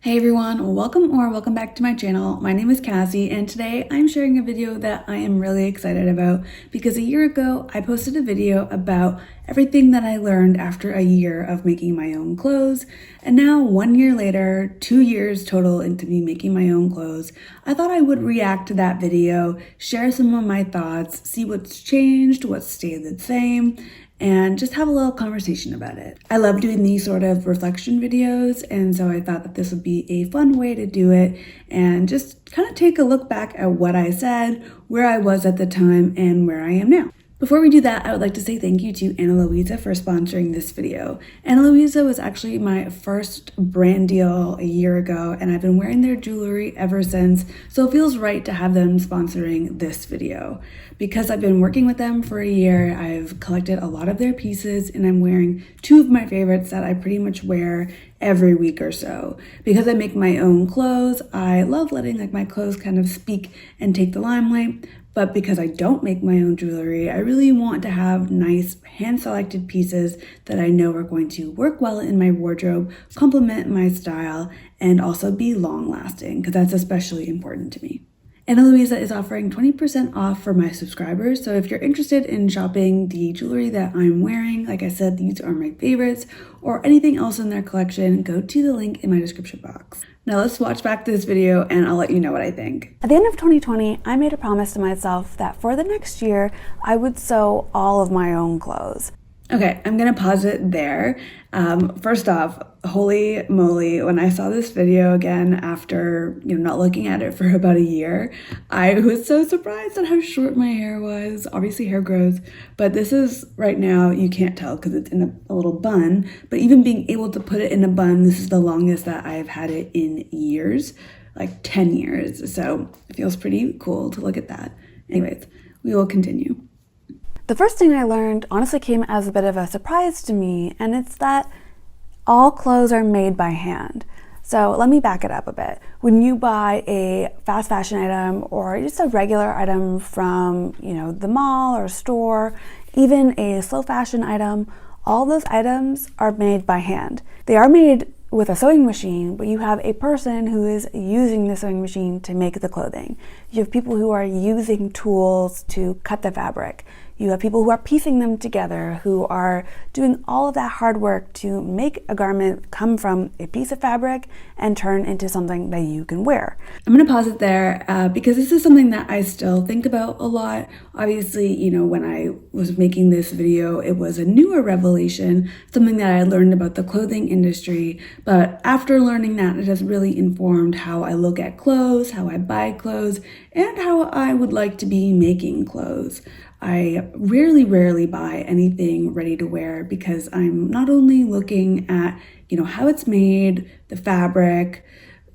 Hey everyone, welcome back to my channel. My name is Cassie and today I'm sharing a video that I am really excited about because a year ago I posted a video about everything that I learned after a year of making my own clothes, and now 1 year later, 2 years total into me making my own clothes, I thought I would react to that video, share some of my thoughts, see what's changed, what's stayed the same, and just have a little conversation about it. I love doing these sort of reflection videos, and so I thought that this would be a fun way to do it and just kind of take a look back at what I said, where I was at the time, and where I am now. Before we do that, I would like to say thank you to Louise for sponsoring this video. Louise was actually my first brand deal a year ago, and I've been wearing their jewelry ever since, so it feels right to have them sponsoring this video. Because I've been working with them for a year, I've collected a lot of their pieces, and I'm wearing two of my favorites that I pretty much wear every week or so. Because I make my own clothes, I love letting my clothes kind of speak and take the limelight. But because I don't make my own jewelry, I really want to have nice hand-selected pieces that I know are going to work well in my wardrobe, complement my style, and also be long-lasting, because that's especially important to me. Louise is offering 20% off for my subscribers, so if you're interested in shopping the jewelry that I'm wearing, like I said, these are my favorites, or anything else in their collection, go to the link in my description box. Now let's watch back this video and I'll let you know what I think. At the end of 2020, I made a promise to myself that for the next year, I would sew all of my own clothes. Okay, I'm gonna pause it there. First off, holy moly, when I saw this video again after not looking at it for about a year, I was so surprised at how short my hair was. Obviously hair grows, but this is right now, you can't tell because it's in a little bun, but even being able to put it in a bun, this is the longest that I've had it in years, like 10 years. So it feels pretty cool to look at that. Anyways, we will continue. The first thing I learned honestly came as a bit of a surprise to me, and it's that all clothes are made by hand. So let me back it up a bit. When you buy a fast fashion item or just a regular item from, the mall or store, even a slow fashion item, all those items are made by hand. They are made with a sewing machine, but you have a person who is using the sewing machine to make the clothing. You have people who are using tools to cut the fabric. You have people who are piecing them together, who are doing all of that hard work to make a garment come from a piece of fabric and turn into something that you can wear. I'm gonna pause it there because this is something that I still think about a lot. Obviously, when I was making this video, it was a newer revelation, something that I learned about the clothing industry. But after learning that, it has really informed how I look at clothes, how I buy clothes, and how I would like to be making clothes. I rarely buy anything ready to wear because I'm not only looking at, how it's made, the fabric,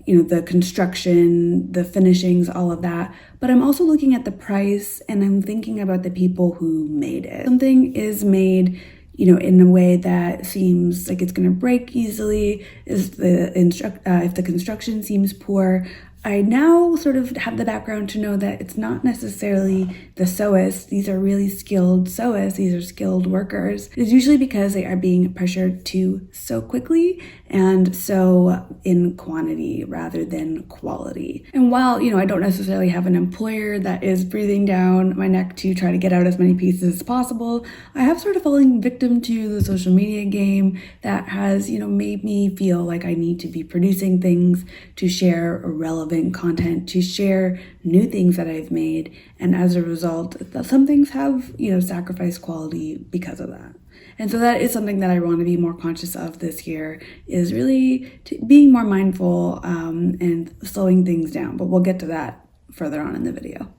the construction, the finishings, all of that, but I'm also looking at the price and I'm thinking about the people who made it. Something is made in a way that seems like it's going to break easily, if the construction seems poor. I now sort of have the background to know that it's not necessarily the sewists. These are really skilled sewists. These are skilled workers. It's usually because they are being pressured to sew quickly and sew in quantity rather than quality. And while, I don't necessarily have an employer that is breathing down my neck to try to get out as many pieces as possible, I have sort of fallen victim to the social media game that has, made me feel like I need to be producing things to share relevant content, to share new things that I've made, and as a result, some things have, sacrificed quality because of that. And so that is something that I want to be more conscious of this year, is really being more mindful and slowing things down, but we'll get to that further on in the video.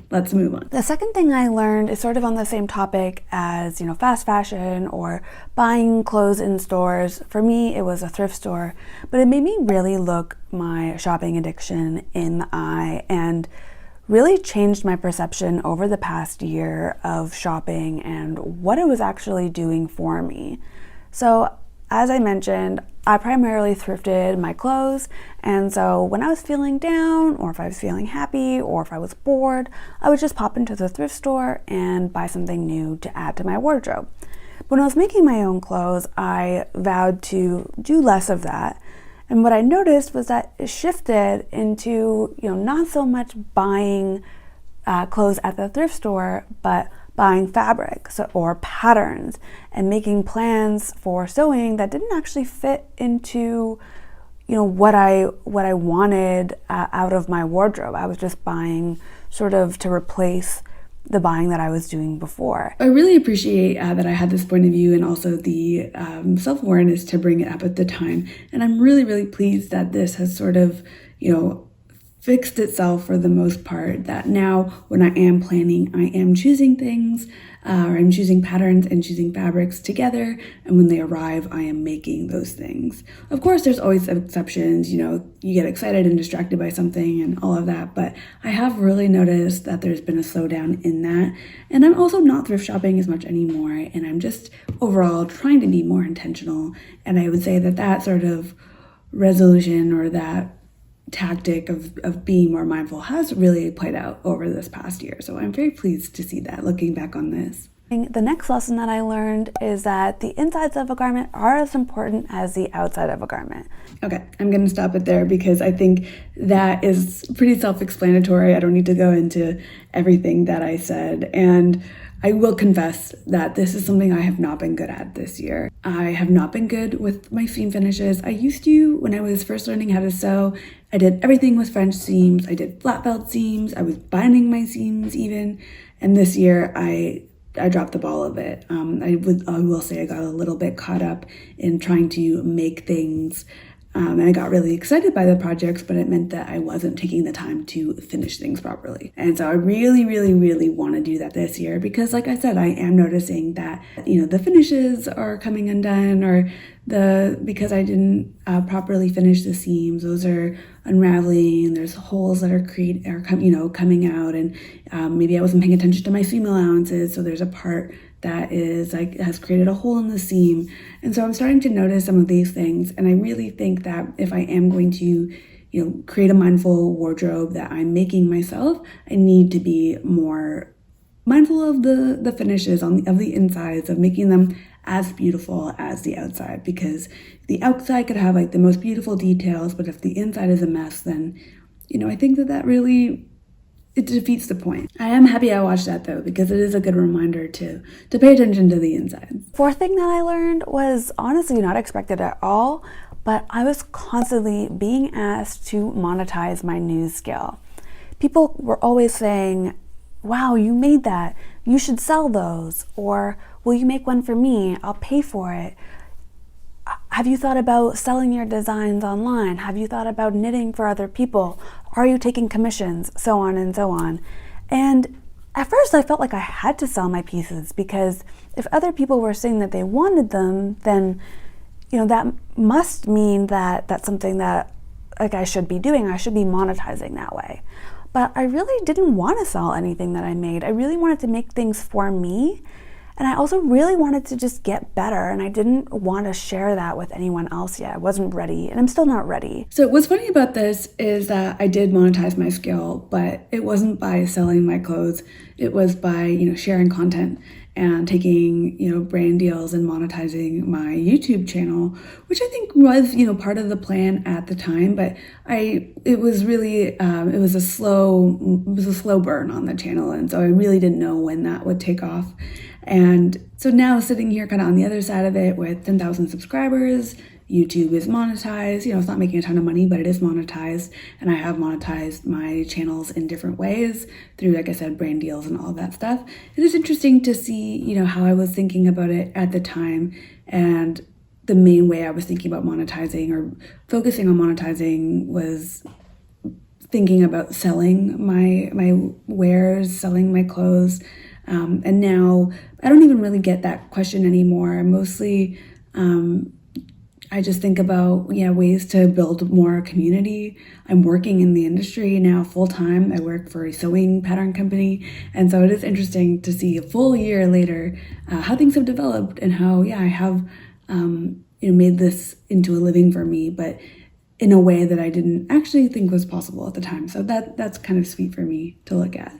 Let's move on. The second thing I learned is sort of on the same topic as, fast fashion or buying clothes in stores. For me, it was a thrift store, but it made me really look my shopping addiction in the eye and really changed my perception over the past year of shopping and what it was actually doing for me. So as I mentioned, I primarily thrifted my clothes, and so when I was feeling down, or if I was feeling happy, or if I was bored, I would just pop into the thrift store and buy something new to add to my wardrobe. When I was making my own clothes, I vowed to do less of that And what I noticed was that it shifted into, not so much buying clothes at the thrift store, but buying fabrics or patterns and making plans for sewing that didn't actually fit into what I wanted out of my wardrobe. I was just buying sort of to replace the buying that I was doing before. I really appreciate that I had this point of view and also the self-awareness to bring it up at the time. And I'm really, really pleased that this has sort of, fixed itself for the most part, that now when I am planning, I am choosing things, or I'm choosing patterns and choosing fabrics together, and when they arrive, I am making those things. Of course, there's always exceptions, you get excited and distracted by something and all of that, but I have really noticed that there's been a slowdown in that, and I'm also not thrift shopping as much anymore, and I'm just overall trying to be more intentional, and I would say that sort of resolution or that tactic of being more mindful has really played out over this past year. So I'm very pleased to see that looking back on this. The next lesson that I learned is that the insides of a garment are as important as the outside of a garment. Okay, I'm going to stop it there because I think that is pretty self-explanatory. I don't need to go into everything that I said. And I will confess that this is something I have not been good at this year. I have not been good with my seam finishes. I used to, when I was first learning how to sew, I did everything with French seams. I did flat felt seams. I was binding my seams even. And this year I dropped the ball of it. I will say I got a little bit caught up in trying to make things. And I got really excited by the projects, but it meant that I wasn't taking the time to finish things properly. And so I really, really, really want to do that this year because, like I said, I am noticing that, the finishes are coming undone or because I didn't properly finish the seams, those are unraveling. There's holes that are coming out, and maybe I wasn't paying attention to my seam allowances. So there's a part that has created a hole in the seam. And so I'm starting to notice some of these things. And I really think that if I am going to, create a mindful wardrobe that I'm making myself, I need to be more mindful of the finishes of the insides, of making them as beautiful as the outside, because the outside could have the most beautiful details, but if the inside is a mess, then, I think that really, it defeats the point. I am happy I watched that though, because it is a good reminder to pay attention to the inside. Fourth thing that I learned was honestly not expected at all, but I was constantly being asked to monetize my news skill. People were always saying, wow, you made that. You should sell those. Or will you make one for me? I'll pay for it. Have you thought about selling your designs online? Have you thought about knitting for other people? Are you taking commissions? So on and so on. And at first I felt like I had to sell my pieces because if other people were saying that they wanted them, then that must mean that that's something that I should be doing. I should be monetizing that way. But I really didn't want to sell anything that I made. I really wanted to make things for me. And I also really wanted to just get better, and I didn't want to share that with anyone else yet. I wasn't ready, and I'm still not ready. So what's funny about this is that I did monetize my skill, but it wasn't by selling my clothes. It was by, sharing content and taking, brand deals and monetizing my YouTube channel, which I think was, part of the plan at the time. But it was really, it was a slow burn on the channel. And so I really didn't know when that would take off. And so now sitting here kind of on the other side of it with 10,000 subscribers, YouTube is monetized. It's not making a ton of money, but it is monetized. And I have monetized my channels in different ways through, like I said, brand deals and all that stuff. It is interesting to see, how I was thinking about it at the time. And the main way I was thinking about monetizing or focusing on monetizing was thinking about selling my wares, selling my clothes. And now I don't even really get that question anymore. Mostly, I just think about, ways to build more community. I'm working in the industry now full time. I work for a sewing pattern company. And so it is interesting to see a full year later, how things have developed and how, I have, made this into a living for me, but in a way that I didn't actually think was possible at the time. So that's kind of sweet for me to look at.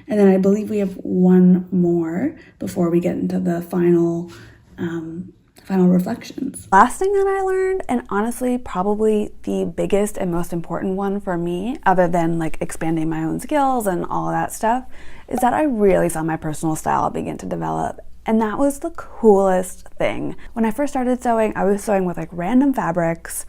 And then I believe we have one more before we get into the final final reflections. Last thing that I learned, and honestly probably the biggest and most important one for me, other than like expanding my own skills and all of that stuff, is that I really saw my personal style begin to develop. And that was the coolest thing. When I first started sewing, I was sewing with like random fabrics,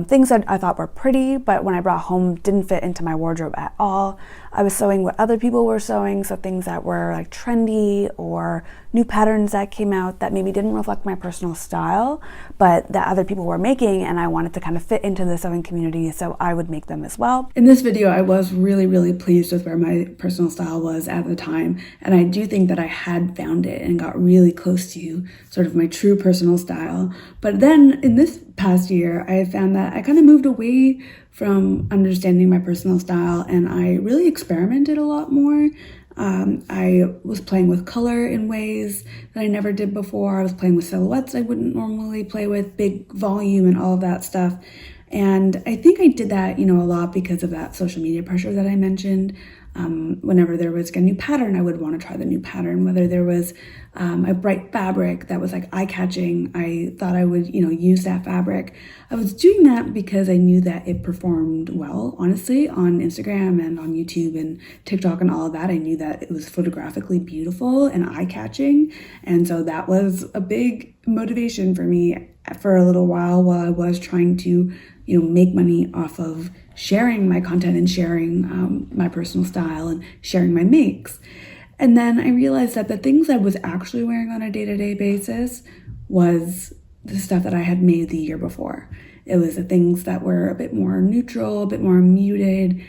things that I thought were pretty, but when I brought home didn't fit into my wardrobe at all. I was sewing what other people were sewing, so things that were like trendy or new patterns that came out that maybe didn't reflect my personal style, but that other people were making, and I wanted to kind of fit into the sewing community, so I would make them as well. In this video, I was really pleased with where my personal style was at the time, and I do think that I had found it and got really close to sort of my true personal style. But then in this past year, I found that I kind of moved away from understanding my personal style, and I really experimented a lot more. I was playing with color in ways that I never did before. I was playing with silhouettes I wouldn't normally play with, big volume and all of that stuff. And I think I did that, a lot because of that social media pressure that I mentioned. Whenever there was a new pattern, I would want to try the new pattern. Whether there was a bright fabric that was like eye-catching, I thought I would, use that fabric. I was doing that because I knew that it performed well, honestly, on Instagram and on YouTube and TikTok and all of that. I knew that it was photographically beautiful and eye-catching. And so that was a big motivation for me for a little while I was trying to, make money off of sharing my content and sharing my personal style and sharing my makes. And then I realized that the things I was actually wearing on a day-to-day basis was the stuff that I had made the year before. It was the things that were a bit more neutral, a bit more muted,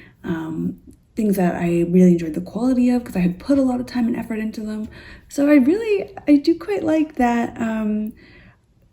things that I really enjoyed the quality of because I had put a lot of time and effort into them. So I do quite like that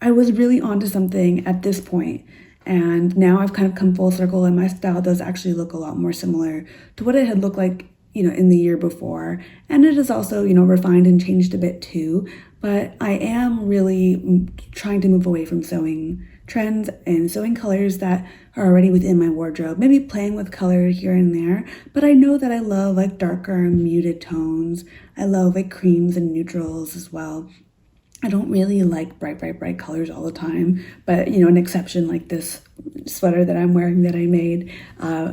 I was really onto something at this point. And now I've kind of come full circle, and my style does actually look a lot more similar to what it had looked like, in the year before. And it is also, refined and changed a bit too. But I am really trying to move away from sewing trends and sewing colors that are already within my wardrobe, maybe playing with color here and there. But I know that I love like darker and muted tones. I love like creams and neutrals as well. I don't really like bright colors all the time, but an exception like this sweater that I'm wearing that I made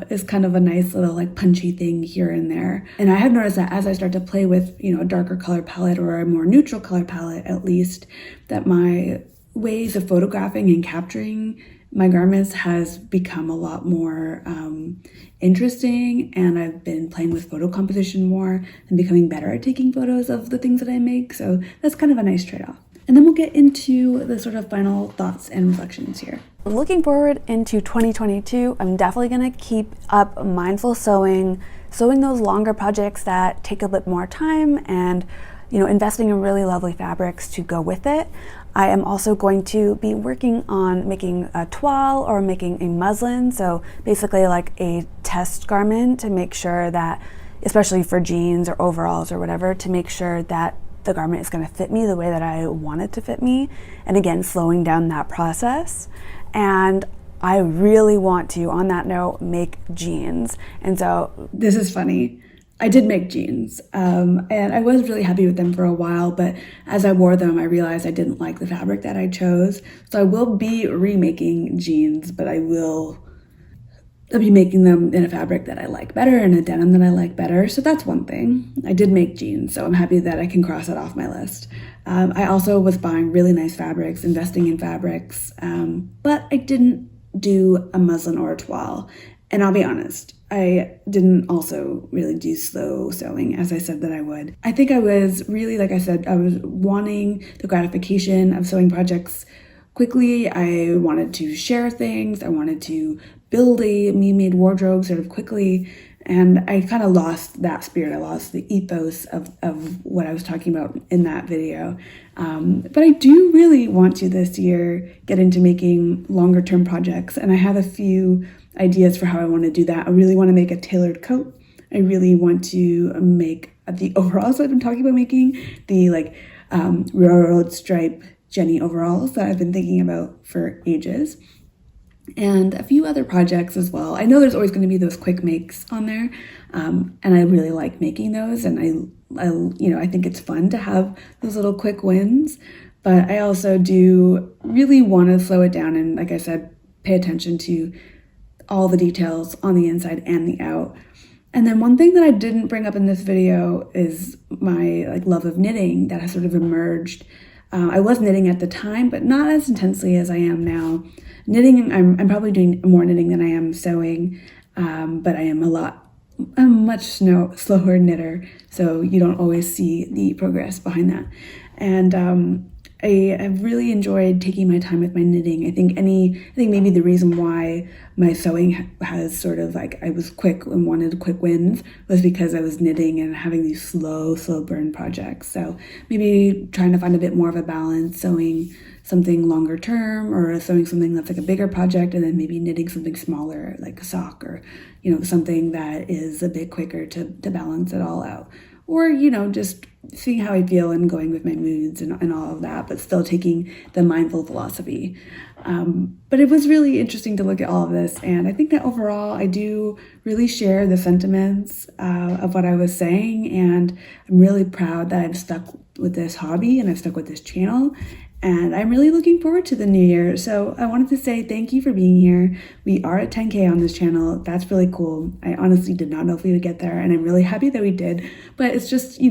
is kind of a nice little like punchy thing here and there. And I have noticed that as I start to play with, a darker color palette or a more neutral color palette, at least, that my ways of photographing and capturing my garments has become a lot more interesting, and I've been playing with photo composition more and becoming better at taking photos of the things that I make. So that's kind of a nice trade-off. And then we'll get into the sort of final thoughts and reflections here. Looking forward into 2022, I'm definitely going to keep up mindful sewing those longer projects that take a bit more time, and investing in really lovely fabrics to go with it. I am also going to be working on making a toile or making a muslin, so basically like a test garment to make sure that, especially for jeans or overalls or whatever, to make sure that the garment is going to fit me the way that I want it to fit me. And again, slowing down that process. And I really want to, on that note, make jeans. And so this is funny. I did make jeans, and I was really happy with them for a while, but as I wore them, I realized I didn't like the fabric that I chose. So I will be remaking jeans, but I'll be making them in a fabric that I like better and a denim that I like better. So that's one thing. I did make jeans, so I'm happy that I can cross it off my list. I also was buying really nice fabrics, investing in fabrics, but I didn't do a muslin or a toile. And I'll be honest, I didn't also really do slow sewing as I said that I would. I think I was really, like I said, I was wanting the gratification of sewing projects quickly. I wanted to share things. I wanted to build a me-made wardrobe sort of quickly. And I kind of lost that spirit. I lost the ethos of what I was talking about in that video. But I do really want to this year get into making longer term projects. And I have a few ideas for how I want to do that. I really want to make a tailored coat. I really want to make the overalls that I've been talking about making, the railroad stripe Jenny overalls that I've been thinking about for ages. And a few other projects as well. I know there's always going to be those quick makes on there, and I really like making those. And I think it's fun to have those little quick wins. but I also do really want to slow it down and, like I said, pay attention to all the details on the inside and the out. And then one thing that I didn't bring up in this video is my love of knitting that has sort of emerged. I was knitting at the time, but not as intensely as I am now. Knitting, I'm probably doing more knitting than I am sewing, but I'm a much slower knitter, so you don't always see the progress behind that. And I've really enjoyed taking my time with my knitting. I think maybe the reason why my sewing has sort of I was quick and wanted quick wins was because I was knitting and having these slow burn projects. So maybe trying to find a bit more of a balance, sewing something longer term or sewing something that's a bigger project, and then maybe knitting something smaller like a sock or something that is a bit quicker to balance it all out. Or, just seeing how I feel and going with my moods and all of that, but still taking the mindful philosophy. But it was really interesting to look at all of this. And I think that overall, I do really share the sentiments of what I was saying. And I'm really proud that I've stuck with this hobby and I've stuck with this channel. And I'm really looking forward to the new year. So I wanted to say thank you for being here. We are at 10K on this channel. That's really cool. I honestly did not know if we would get there, and I'm really happy that we did. But it's just,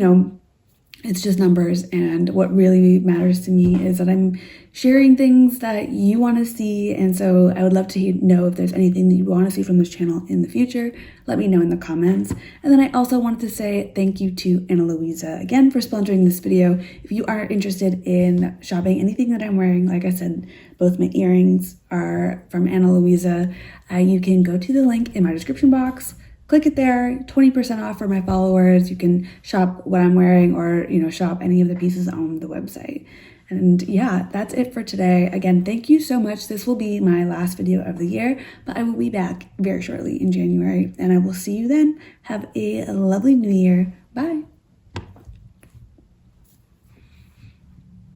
it's just numbers. And what really matters to me is that I'm sharing things that you want to see. And so I would love to know if there's anything that you want to see from this channel in the future. Let me know in the comments. And then I also wanted to say thank you to Louise again for sponsoring this video. If you are interested in shopping anything that I'm wearing, like I said, both my earrings are from Louise. You can go to the link in my description box. Click it there, 20% off for my followers. You can shop what I'm wearing or, shop any of the pieces on the website. And yeah, that's it for today. Again, thank you so much. This will be my last video of the year, but I will be back very shortly in January, and I will see you then. Have a lovely new year. Bye.